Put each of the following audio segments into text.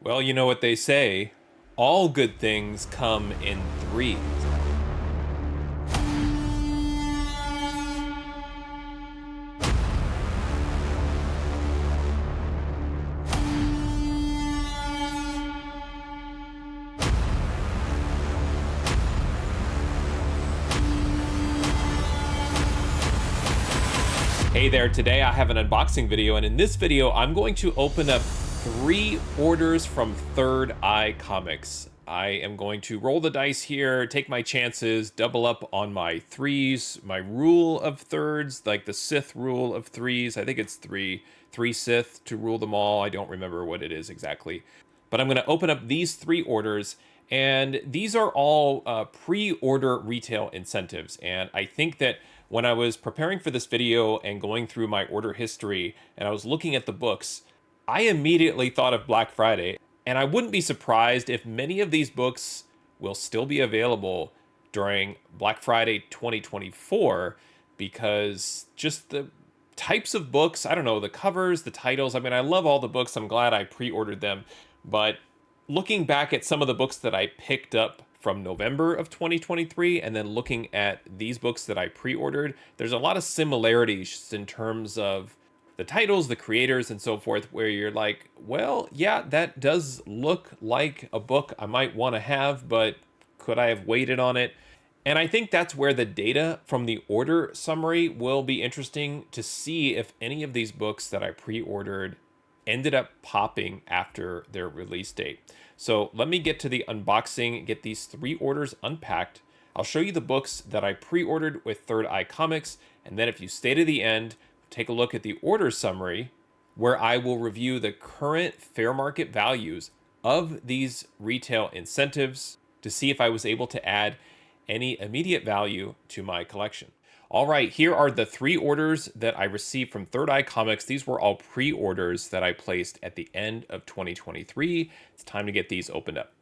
Well, you know what they say, all good things come in threes. Hey there, today I have an unboxing video, and in this video I'm going to open up 3 orders from Third Eye Comics. I am going to roll the dice here, take my chances, double up on my threes, my rule of thirds, like the Sith rule of threes. I think it's three Sith to rule them all. I don't remember what it is exactly. But I'm going to open up these 3 orders, and these are all pre-order retail incentives. And I think that when I was preparing for this video and going through my order history and I was looking at the books, I immediately thought of Black Friday. And I wouldn't be surprised if many of these books will still be available during Black Friday 2024, because just the types of books, I don't know, the covers, the titles. I mean, I love all the books. I'm glad I pre-ordered them. But looking back at some of the books that I picked up from November of 2023 and then looking at these books that I pre-ordered, there's a lot of similarities in terms of the titles, the creators, and so forth, where you're like, well, yeah, that does look like a book I might want to have, but could I have waited on it? And I think that's where the data from the order summary will be interesting to see if any of these books that I pre-ordered ended up popping after their release date. So let me get to the unboxing, get these 3 orders unpacked. I'll show you the books that I pre-ordered with Third Eye Comics, and then if you stay to the end, take a look at the order summary, where I will review the current fair market values of these retail incentives to see if I was able to add any immediate value to my collection. All right, here are the 3 orders that I received from Third Eye Comics. These were all pre-orders that I placed at the end of 2023. It's time to get these opened up.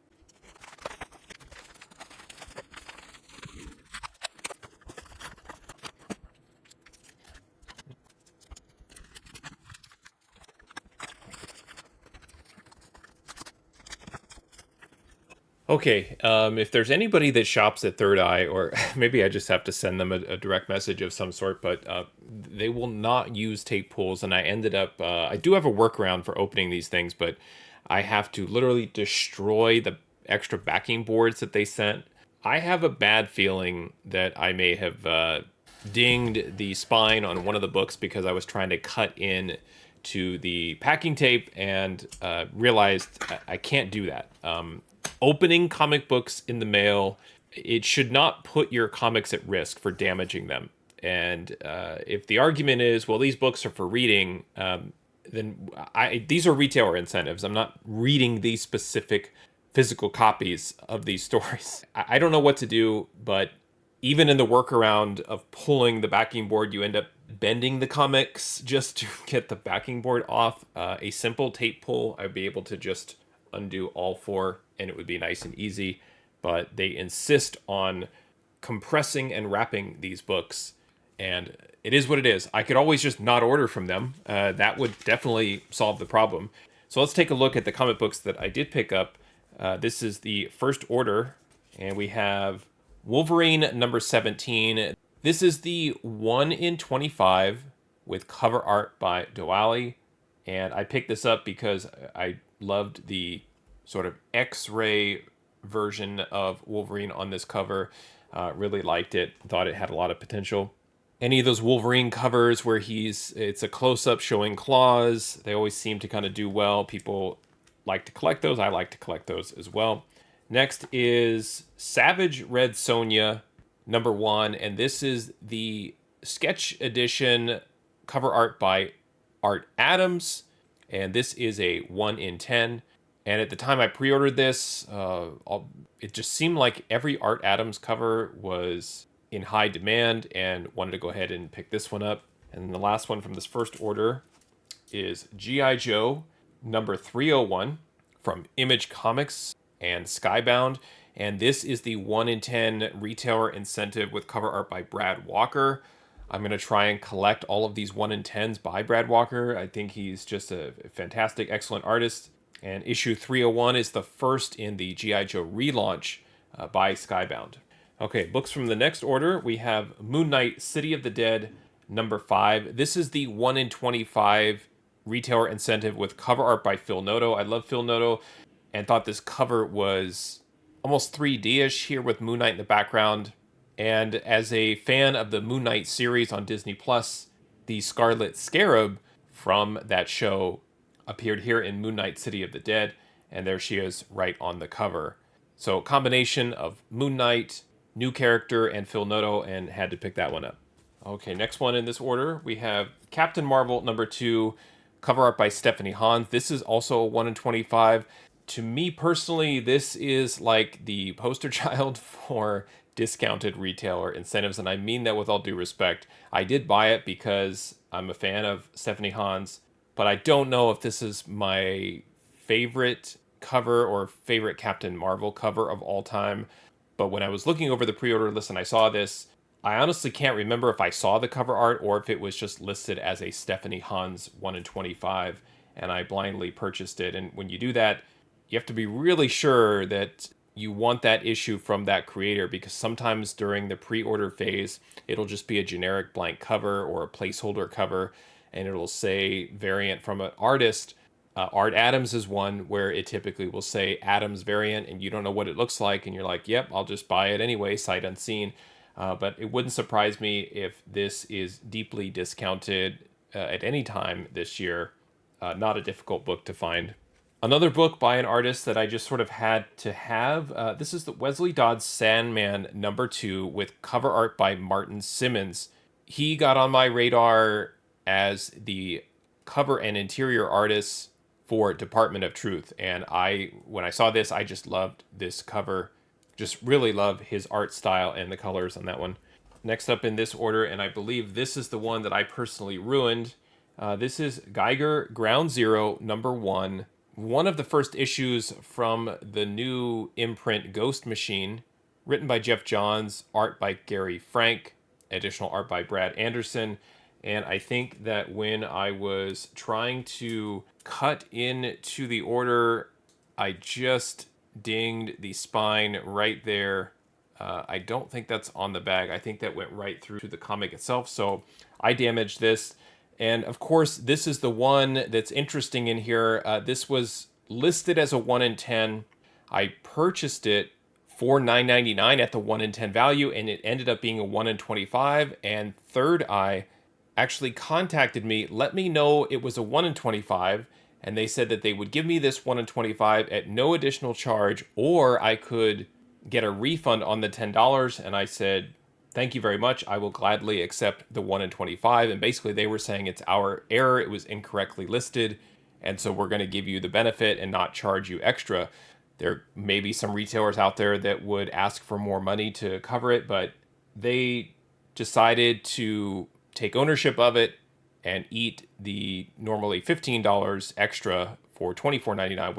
Okay, if there's anybody that shops at Third Eye, or maybe I just have to send them a direct message of some sort, but they will not use tape pulls, and I ended up, I do have a workaround for opening these things, but I have to literally destroy the extra backing boards that they sent. I have a bad feeling that I may have dinged the spine on one of the books because I was trying to cut in to the packing tape and realized I can't do that. Opening comic books in the mail, it should not put your comics at risk for damaging them. And if the argument is, well, these books are for reading, then these are retailer incentives. I'm not reading these specific physical copies of these stories. I don't know what to do, but even in the workaround of pulling the backing board, you end up bending the comics just to get the backing board off. A simple tape pull, I'd be able to just undo all 4 and it would be nice and easy, but they insist on compressing and wrapping these books, and it is what it is. I could always just not order from them. That would definitely solve the problem. So let's take a look at the comic books that I did pick up. This is the first order, and we have Wolverine number 17. This is the 1 in 25 with cover art by Doali, and I picked this up because I loved the sort of X-ray version of Wolverine on this cover. Really liked it. Thought it had a lot of potential. Any of those Wolverine covers where it's a close-up showing claws, they always seem to kind of do well. People like to collect those. I like to collect those as well. Next is Savage Red Sonja number 1, and this is the sketch edition, cover art by Art Adams, and this is a 1 in 10. And at the time I pre-ordered this, it just seemed like every Art Adams cover was in high demand, and wanted to go ahead and pick this one up. And the last one from this first order is G.I. Joe number 301 from Image Comics and Skybound. And this is the 1 in 10 retailer incentive with cover art by Brad Walker. I'm going to try and collect all of these 1 in 10s by Brad Walker. I think he's just a fantastic, excellent artist. And issue 301 is the first in the G.I. Joe relaunch by Skybound. Okay, books from the next order. We have Moonlight, City of the Dead, number 5. This is the 1 in 25 retailer incentive with cover art by Phil Noto. I love Phil Noto and thought this cover was almost 3D-ish here with Moon Knight in the background. And as a fan of the Moon Knight series on Disney Plus, the Scarlet Scarab from that show appeared here in Moon Knight City of the Dead, and there she is right on the cover. So combination of Moon Knight, new character, and Phil Noto, and had to pick that one up. Okay, next one in this order, we have Captain Marvel number 2, cover art by Stephanie Hans. This is also a 1 in 25. To me personally, this is like the poster child for discounted retailer incentives, and I mean that with all due respect. I did buy it because I'm a fan of Stephanie Hans, but I don't know if this is my favorite cover or favorite Captain Marvel cover of all time. But when I was looking over the pre-order list and I saw this, I honestly can't remember if I saw the cover art or if it was just listed as a Stephanie Hans 1 in 25, and I blindly purchased it. And when you do that, you have to be really sure that you want that issue from that creator, because sometimes during the pre-order phase, it'll just be a generic blank cover or a placeholder cover, and it'll say variant from an artist. Art Adams is one where it typically will say Adams variant, and you don't know what it looks like, and you're like, yep, I'll just buy it anyway, sight unseen. But it wouldn't surprise me if this is deeply discounted at any time this year. Not a difficult book to find. Another book by an artist that I just sort of had to have. This is the Wesley DOD Sandman number 2 with cover art by Martin Simmons. He got on my radar as the cover and interior artist for Department of Truth. And when I saw this, I just loved this cover. Just really love his art style and the colors on that one. Next up in this order, and I believe this is the one that I personally ruined. This is Geiger Ground Zero number 1. One of the first issues from the new imprint Ghost Machine, written by Jeff Johns, art by Gary Frank, additional art by Brad Anderson. And I think that when I was trying to cut into the order, I just dinged the spine right there. I don't think that's on the bag. I think that went right through to the comic itself. So I damaged this. And of course, this is the one that's interesting in here. This was listed as a 1 in 10. I purchased it for $9.99 at the 1 in 10 value, and it ended up being a 1 in 25. And Third Eye actually contacted me, let me know it was a 1 in 25, and they said that they would give me this 1 in 25 at no additional charge, or I could get a refund on the $10. And I said, thank you very much. I will gladly accept the 1 in 25. And basically they were saying it's our error. It was incorrectly listed. And so we're going to give you the benefit and not charge you extra. There may be some retailers out there that would ask for more money to cover it, but they decided to take ownership of it and eat the normally $15 extra for $24.99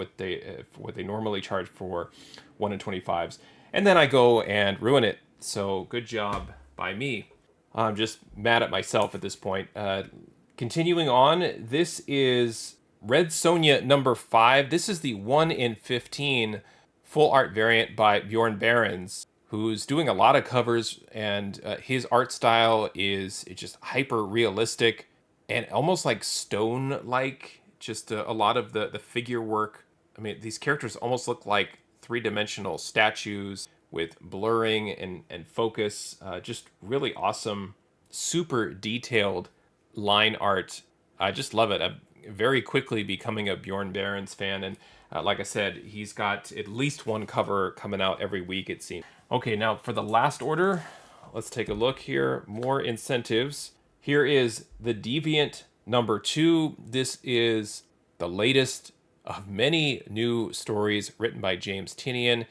what they normally charge for 1 in 25s. And then I go and ruin it. So good job by me. I'm just mad at myself at this point. Continuing on, this is Red Sonja number 5. This is the 1 in 15 full art variant by Bjorn Behrens, who's doing a lot of covers, and his art style is just hyper realistic and almost like stone-like. Just a lot of the figure work. I mean, these characters almost look like three-dimensional statues with blurring and focus. Just really awesome, super detailed line art. I just love it. I'm very quickly becoming a Bjorn Behrens fan, and like I said, he's got at least one cover coming out every week, it seems. Okay, now for the last order, let's take a look here. More incentives. Here is the Deviant number 2. This is the latest of many new stories written by James Tynion.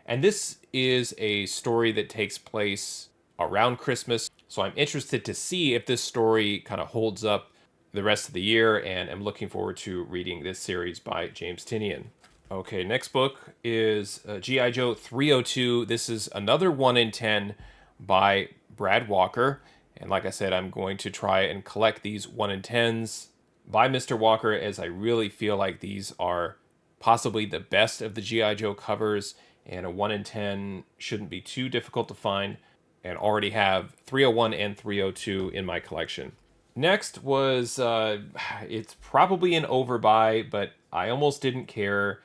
And this is a story that takes place around Christmas. So I'm interested to see if this story kind of holds up the rest of the year, and I'm looking forward to reading this series by James Tynion. Okay, next book is G.I. Joe 302. This is another 1 in 10 by Brad Walker. And like I said, I'm going to try and collect these 1 in 10s by Mr. Walker, as I really feel like these are possibly the best of the G.I. Joe covers, and a 1 in 10 shouldn't be too difficult to find, and already have 301 and 302 in my collection. Next was, it's probably an overbuy, but I almost didn't care.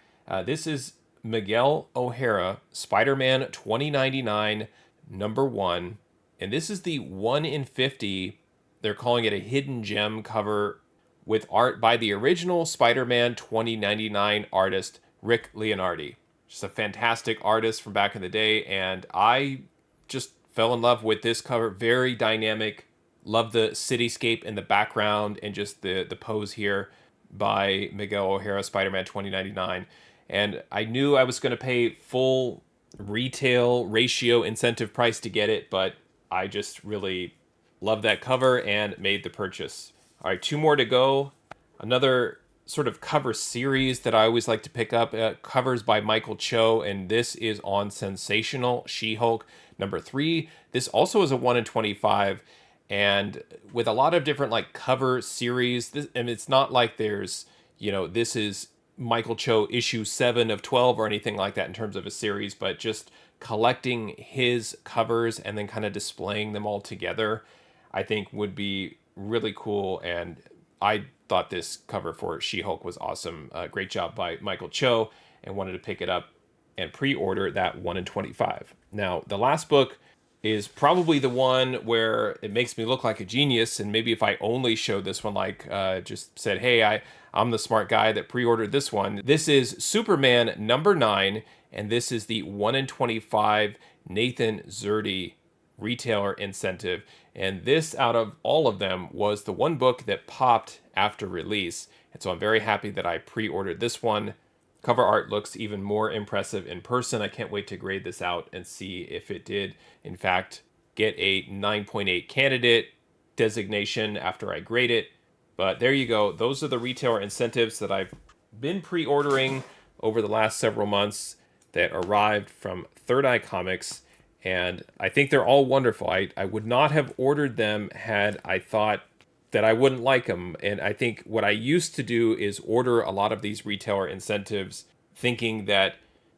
This is Miguel O'Hara, Spider-Man 2099, number 1. And this is the 1 in 50. They're calling it a hidden gem cover with art by the original Spider-Man 2099 artist, Rick Leonardi. Just a fantastic artist from back in the day, and I just fell in love with this cover. Very dynamic. Love the cityscape in the background and just the pose here by Miguel O'Hara, Spider-Man 2099. And I knew I was going to pay full retail ratio incentive price to get it, but I just really love that cover and made the purchase. All right, 2 more to go. Another sort of cover series that I always like to pick up, covers by Michael Cho, and this is on Sensational She Hulk, number 3. This also is a 1 in 25, and with a lot of different like cover series, and it's not like there's, this is Michael Cho issue 7 of 12 or anything like that in terms of a series, but just collecting his covers and then kind of displaying them all together, I think would be really cool. And I thought this cover for She-Hulk was awesome. Great job by Michael Cho, and wanted to pick it up and pre-order that 1 in 25. Now, the last book is probably the one where it makes me look like a genius, and maybe if I only showed this one, like just said, hey, I'm the smart guy that pre-ordered this one. This is Superman number 9, and this is the 1 in 25 Nathan Zerdy retailer incentive. And this, out of all of them, was the one book that popped after release. And so I'm very happy that I pre-ordered this one. Cover art looks even more impressive in person. I can't wait to grade this out and see if it did, in fact, get a 9.8 candidate designation after I grade it. But there you go. Those are the retailer incentives that I've been pre-ordering over the last several months that arrived from Third Eye Comics. And I think they're all wonderful. I would not have ordered them had I thought that I wouldn't like them. And I think what I used to do is order a lot of these retailer incentives thinking that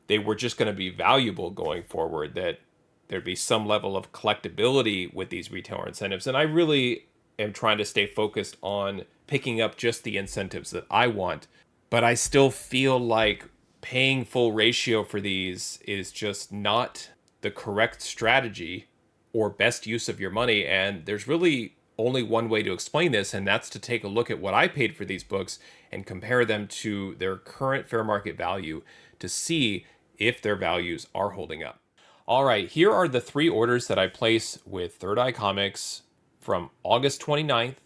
they were just going to be valuable going forward, that there'd be some level of collectability with these retailer incentives. And I really am trying to stay focused on picking up just the incentives that I want. But I still feel like paying full ratio for these is just not the correct strategy or best use of your money. And there's really only one way to explain this, and that's to take a look at what I paid for these books and compare them to their current fair market value to see if their values are holding up. All right, here are the 3 orders that I placed with Third Eye Comics from August 29th,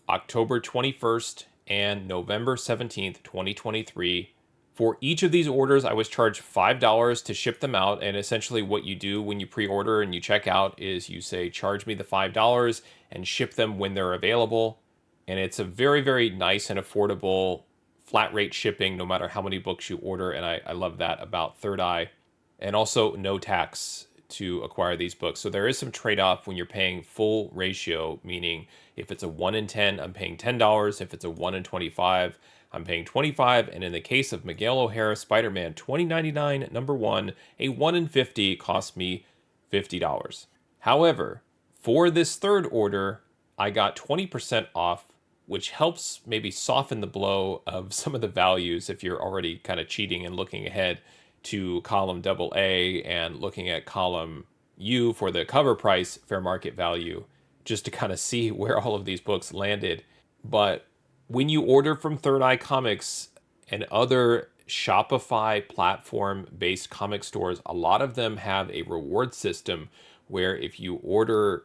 October 21st, and November 17th, 2023. For each of these orders, I was charged $5 to ship them out. And essentially what you do when you pre-order and you check out is you say, charge me the $5 and ship them when they're available. And it's a very, very nice and affordable flat rate shipping, no matter how many books you order. And I love that about Third Eye. And also no tax to acquire these books. So there is some trade-off when you're paying full ratio, meaning if it's a 1 in 10, I'm paying $10. If it's a 1 in 25, I'm paying $25, and in the case of Miguel O'Hara, Spider-Man 2099, number 1, a 1 in 50 cost me $50. However, for this third order, I got 20% off, which helps maybe soften the blow of some of the values if you're already kind of cheating and looking ahead to column AA and looking at column U for the cover price, fair market value, just to kind of see where all of these books landed. But when you order from Third Eye Comics and other Shopify platform-based comic stores, a lot of them have a reward system where if you order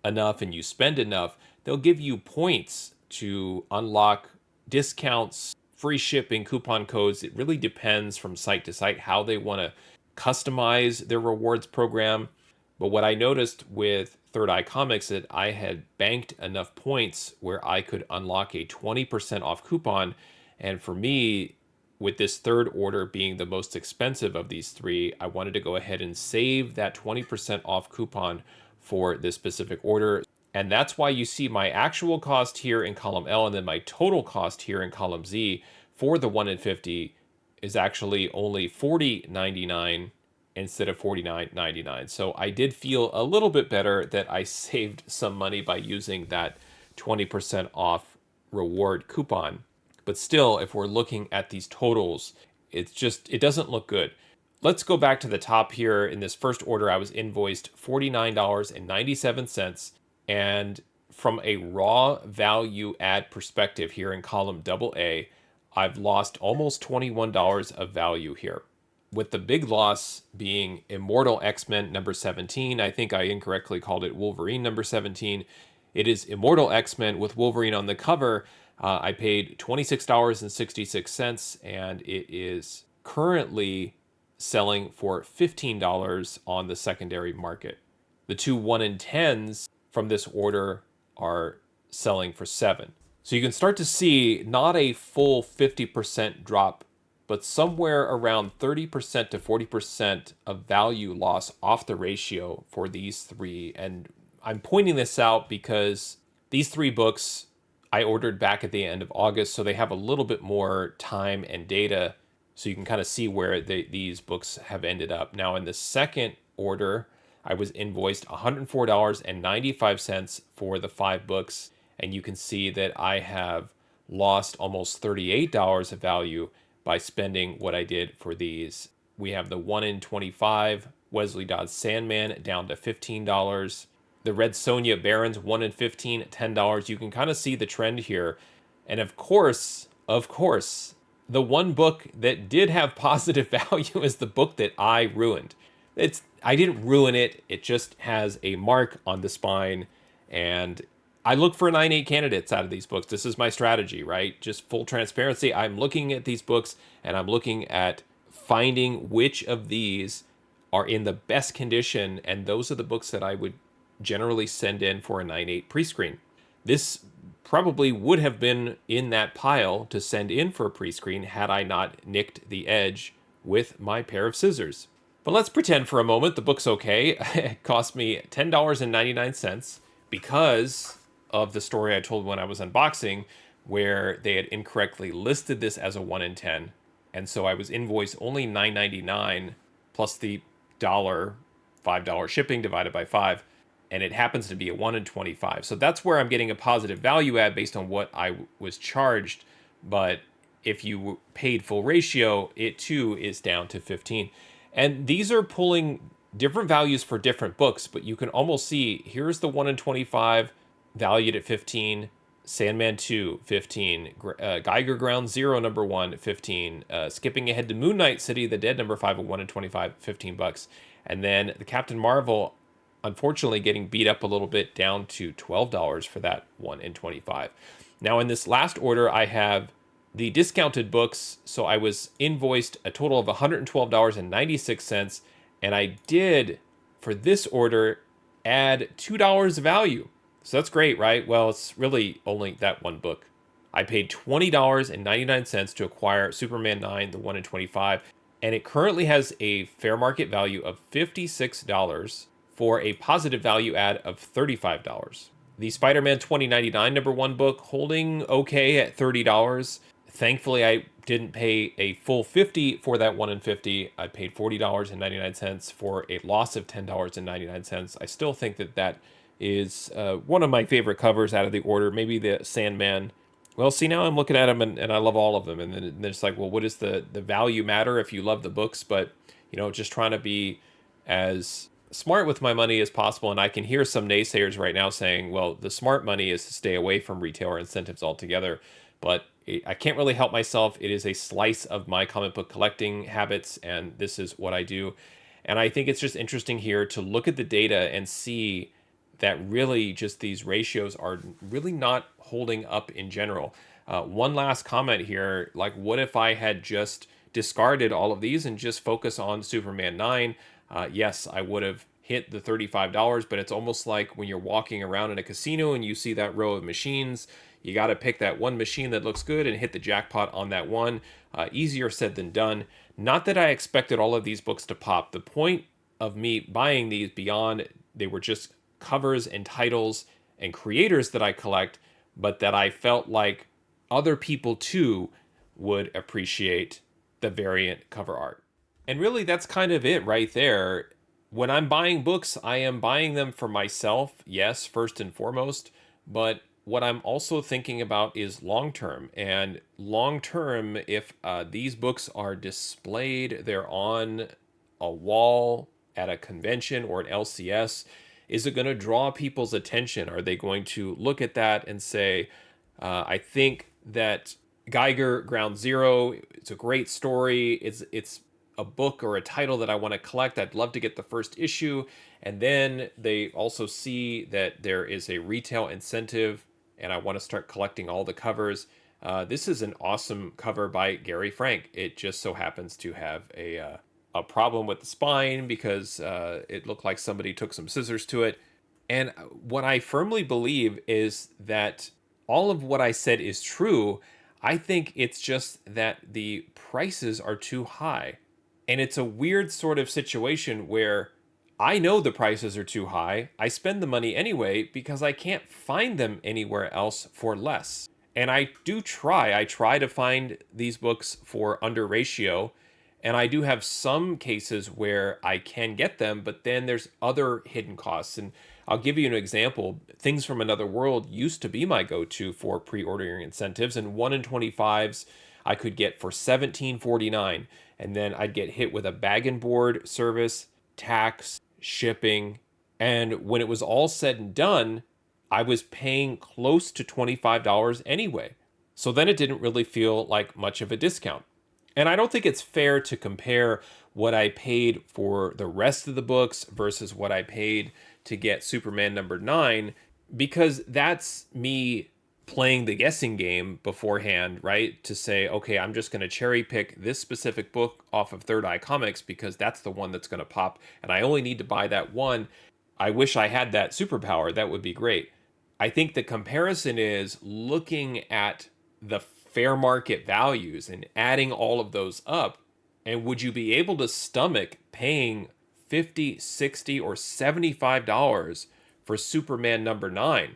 enough and you spend enough, they'll give you points to unlock discounts, free shipping, coupon codes. It really depends from site to site how they want to customize their rewards program. But what I noticed with Third Eye Comics, that I had banked enough points where I could unlock a 20% off coupon. And for me, with this third order being the most expensive of these 3, I wanted to go ahead and save that 20% off coupon for this specific order. And that's why you see my actual cost here in column L and then my total cost here in column Z for the 1 in 50 is actually only $40.99 instead of $49.99. So I did feel a little bit better that I saved some money by using that 20% off reward coupon. But still, if we're looking at these totals, it doesn't look good. Let's go back to the top here. In this first order, I was invoiced $49.97. And from a raw value add perspective here in column AA, I've lost almost $21 of value here. With the big loss being Immortal X-Men number 17. I think I incorrectly called it Wolverine number 17. It is Immortal X-Men with Wolverine on the cover. I paid $26.66, and it is currently selling for $15 on the secondary market. The two 1 in 10s from this order are selling for $7. So you can start to see not a full 50% drop, but somewhere around 30% to 40% of value loss off the ratio for these three. And I'm pointing this out because these three books I ordered back at the end of August, so they have a little bit more time and data, so you can kind of see where these books have ended up. Now, in the second order, I was invoiced $104.95 for the 5 books, and you can see that I have lost almost $38 of value by spending what I did for these. We have the 1 in 25 Wesley DOD Sandman down to $15. The Red Sonja Barons 1 in 15 $10. You can kind of see the trend here. And of course, the one book that did have positive value is the book that I ruined. I didn't ruin it. It just has a mark on the spine, and I look for 9/8 candidates out of these books. This is my strategy, right? Just full transparency. I'm looking at these books, and I'm looking at finding which of these are in the best condition, and those are the books that I would generally send in for a 9/8 pre-screen. This probably would have been in that pile to send in for a pre-screen had I not nicked the edge with my pair of scissors. But let's pretend for a moment the book's okay. It cost me $10.99 because of the story I told when I was unboxing, where they had incorrectly listed this as a 1 in 10. And so I was invoiced only $9.99 plus the $5 shipping divided by 5. And it happens to be a 1 in 25. So that's where I'm getting a positive value add based on what I was charged. But if you paid full ratio, it too is down to 15. And these are pulling different values for different books, but you can almost see here's the 1 in 25 valued at 15, Sandman 2, 15, Geiger Ground 0, number 1, 15, skipping ahead to Moonlight, City of the Dead, number 5, a 1 in 25, $15. And then the Captain Marvel, unfortunately getting beat up a little bit, down to $12 for that 1 in 25. Now in this last order, I have the discounted books, so I was invoiced a total of $112.96, and I did, for this order, add $2 of value. So that's great, right? Well, it's really only that one book. I paid $20.99 to acquire Superman 9, the 1 in 25, and it currently has a fair market value of $56 for a positive value add of $35. The Spider-Man 2099 number 1 book holding okay at $30. Thankfully, I didn't pay a full $50 for that 1 in 50. I paid $40.99 for a loss of $10.99. I still think that is one of my favorite covers out of the order. Maybe the Sandman. Well, see, now I'm looking at them and I love all of them. And then it's like, well, what does the value matter if you love the books? But, just trying to be as smart with my money as possible. And I can hear some naysayers right now saying, well, the smart money is to stay away from retailer incentives altogether. But I can't really help myself. It is a slice of my comic book collecting habits, and this is what I do. And I think it's just interesting here to look at the data and see that really just these ratios are really not holding up in general. One last comment here, like what if I had just discarded all of these and just focus on Superman 9? Yes, I would have hit the $35, but it's almost like when you're walking around in a casino and you see that row of machines, you got to pick that one machine that looks good and hit the jackpot on that one. Easier said than done. Not that I expected all of these books to pop. The point of me buying these, beyond they were just covers and titles and creators that I collect, but that I felt like other people too would appreciate the variant cover art. And really, that's kind of it right there. When I'm buying books, I am buying them for myself, yes, first and foremost, but what I'm also thinking about is long term. And long term, if these books are displayed, they're on a wall at a convention or an LCS, is it going to draw people's attention? Are they going to look at that and say, I think that Geiger Ground Zero, it's a great story. It's a book or a title that I want to collect. I'd love to get the first issue. And then they also see that there is a retail incentive and I want to start collecting all the covers. This is an awesome cover by Gary Frank. It just so happens to have a problem with the spine because it looked like somebody took some scissors to it. And what I firmly believe is that all of what I said is true. I think it's just that the prices are too high. And it's a weird sort of situation where I know the prices are too high. I spend the money anyway because I can't find them anywhere else for less. And I do try. I try to find these books for under ratio. And I do have some cases where I can get them, but then there's other hidden costs. And I'll give you an example. Things from Another World used to be my go-to for pre-ordering incentives, and 1 in 25s I could get for $17.49. And then I'd get hit with a bag and board service, tax, shipping. And when it was all said and done, I was paying close to $25 anyway. So then it didn't really feel like much of a discount. And I don't think it's fair to compare what I paid for the rest of the books versus what I paid to get Superman #9, because that's me playing the guessing game beforehand, right? To say, okay, I'm just going to cherry pick this specific book off of Third Eye Comics because that's the one that's going to pop, and I only need to buy that one. I wish I had that superpower. That would be great. I think the comparison is looking at the fair market values and adding all of those up. And would you be able to stomach paying $50, $60, or $75 for Superman #9,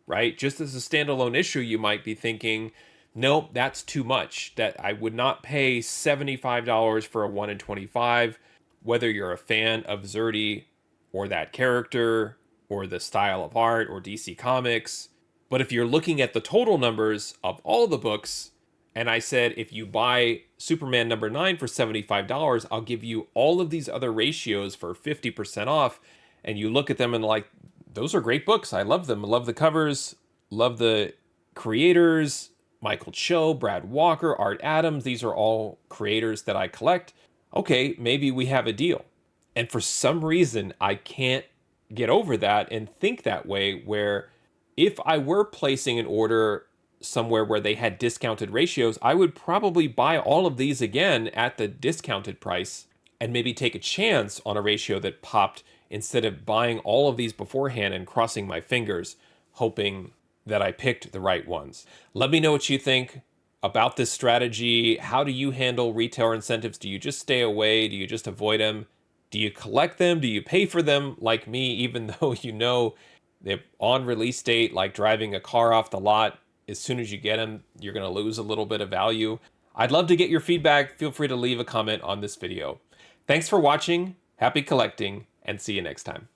right? Just as a standalone issue, you might be thinking, nope, that's too much. That I would not pay $75 for a 1 in 25, whether you're a fan of Zerdy or that character or the style of art or DC Comics. But if you're looking at the total numbers of all the books, and I said, if you buy Superman #9 for $75, I'll give you all of these other ratios for 50% off. And you look at them and like, those are great books. I love them. I love the covers, love the creators, Michael Cho, Brad Walker, Art Adams. These are all creators that I collect. Okay, maybe we have a deal. And for some reason, I can't get over that and think that way, where if I were placing an order somewhere where they had discounted ratios, I would probably buy all of these again at the discounted price and maybe take a chance on a ratio that popped instead of buying all of these beforehand and crossing my fingers, hoping that I picked the right ones. Let me know what you think about this strategy. How do you handle retailer incentives? Do you just stay away? Do you just avoid them? Do you collect them? Do you pay for them like me, even though you know they're on release date, like driving a car off the lot? As soon as you get them, you're going to lose a little bit of value. I'd love to get your feedback. Feel free to leave a comment on this video. Thanks for watching. Happy collecting, and see you next time.